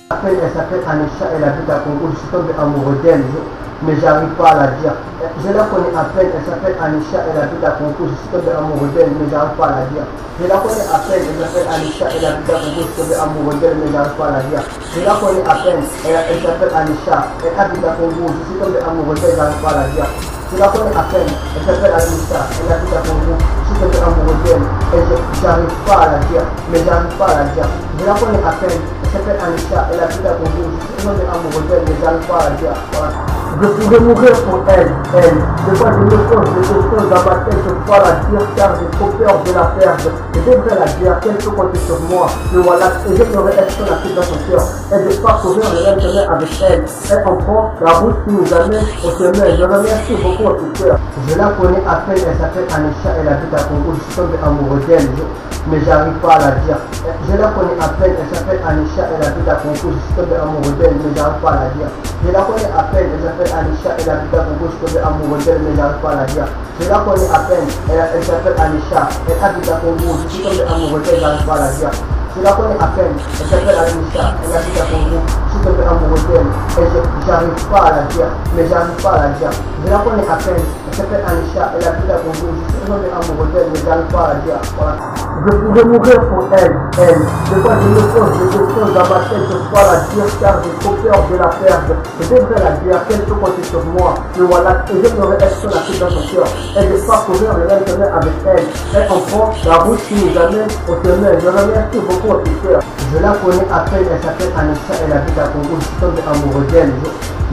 Elle s'appelle Anisha, elle habite à Congo, je suis tombé amoureux d'elle, mais j'arrive pas à la dire. Je la connais à peine, elle s'appelle Anisha, elle habite à Congo, je suis tombé amoureux d'elle, mais j'arrive pas à la dire. Je la connais à peine, elle s'appelle Anisha, elle habite à Congo, je suis tombé amoureux d'elle, mais j'arrive pas à la dire. Je la connais à peine, elle s'appelle Anisha, elle habite à Congo, je suis tombé amoureux d'elle, j'arrive pas à la dire. Je la connais à peine, elle s'appelle Anisha, elle habite à Congo, je suis tombé amoureux d'elle, et j'arrive pas à la dire, mais j'arrive pas à la dire. Je la connais à peine, elle s'appelle Anisha, elle habite à Congo, je suis tombé amoureux d'elle, mais j'arrive pas à la dire. Voilà. Je pourrais mourir pour elle. Des fois je me pose des questions dans ma tête, je peux pas la dire car j'ai trop peur de la perdre. Je devrais la dire, qu'elle peut compter sur moi. Mais voilà, et j'aimerais être sur la tête dans son cœur. Elle ne veut pas courir le même chemin avec elle. Elle comprend la route qui nous amène au chemin. Je remercie beaucoup à tout cœur. Je la connais à peine, elle s'appelle Anisha, elle habite à Congo, je suis tombé amoureux d'elle, mais j'arrive pas à la dire. Je la connais à peine, elle s'appelle Anisha, elle habite à Congo, je suis tombé amoureux d'elle, mais j'arrive pas à la dire. Je la connais à peine, elle s'appelle Anisha, elle habite à Congo, je suis tombé amoureux d'elle, mais j'arrive pas à la dire. Je la connais à peine, elle s'appelle Anisha, elle habite à Congo, je suis tombé amoureux d'elle, j'arrive pas à la dire. Je la connais à peine, elle s'appelle Anisha, elle habite à Congo, je suis tombé amoureux d'elle, et j'arrive pas à la dire, mais j'arrive pas à la dire. Je la connais à peine, elle s'appelle Anisha, elle habite à Congo, je suis tombé amoureux d'elle, mais j'arrive pas à la dire. Voilà. Je pourrais mourir pour elle. Des fois je me pose des questions dans ma tête, je ne peux pas la dire car j'ai trop peur de la perdre. Je devrais la dire, qu'elle peut compter sur moi. Mais voilà, et j'aimerais être sur la tête dans son cœur. Elle ne veut pas courir le même chemin avec elle. Elle comprend la route qui nous amène au chemin. Je remercie beaucoup à tout cœur. Je la connais à peine, elle s'appelle Anisha, elle habite à Congo, je suis tombé amoureux d'elle,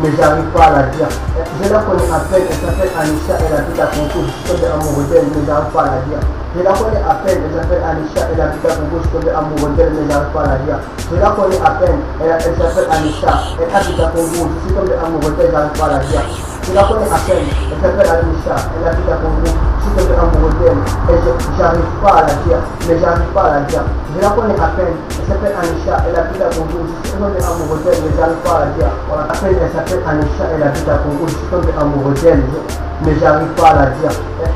mais j'arrive pas à la dire. Je la connais à peine, elle s'appelle Anisha, elle habite à Congo, je suis tombé amoureux d'elle, mais j'arrive pas à la dire. Je la connais à peine, elle s'appelle Anisha, elle habite à Congo, je suis tombé amoureux d'elle, mais j'arrive pas à la dire. Je la connais à peine, elle s'appelle Anisha, elle habite à Congo, je suis tombé amoureux d'elle, j'arrive pas à la dire. Je la connais à peine, elle s'appelle Anisha, elle habite à Congo, je suis tombé amoureux d'elle, et j'arrive pas à la dire, mais j'arrive pas à la dire. Je la connais à peine, elle s'appelle Anisha, elle habite à Congo, je suis tombé amoureux d'elle, mais j'arrive pas à la dire. Voilà. À peine, elle s'appelle Anisha, elle habite à Congo, je suis tombé amoureux d'elle, mais j'arrive pas à la dire.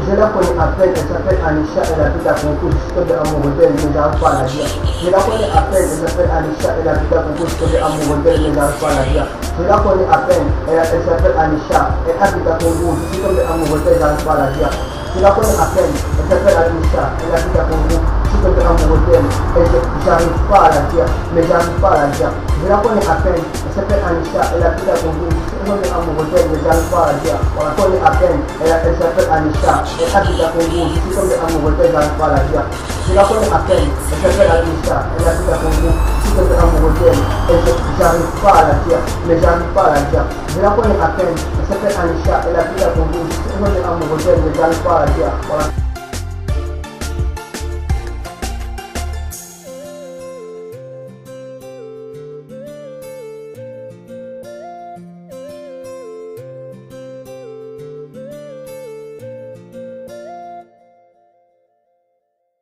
Je la connais à peine, elle s'appelle Anisha, elle habite à Congo, je suis tombé amoureux d'elle, mais j'arrive pas à la dire. Je la connais à peine, elle s'appelle Anisha, elle habite à Congo, je suis tombé amoureux d'elle, mais j'arrive pas à la dire. Je la connais à peine, elle s'appelle Anisha, elle habite à Congo, je suis tombé amoureux d'elle, j'arrive pas à la dire. Je la connais à peine, elle s'appelle Anisha, elle habite à Congo, je suis tombé amoureux d'elle, et j'arrive pas à la dire, mais j'arrive pas à la dire. Je la connais à peine, elle s'appelle Anisha, elle habite à Congo, je suis tombé amoureux d'elle, mais j'arrive pas à la dire. On la connaît à peine, elle s'appelle Anisha, elle habite à Congo, je suis tombé amoureux d'elle, j'arrive pas à la dire. Je la connais à peine, elle s'appelle Anisha, elle habite à Congo, je suis tombé amoureux d'elle, et j'arrive pas à la dire, mais j'arrive pas à la dire. Je la connais à peine, elle s'appelle Anisha, elle habite à Congo, je suis tombé amoureux d'elle, mais j'arrive pas à la dire. Voilà.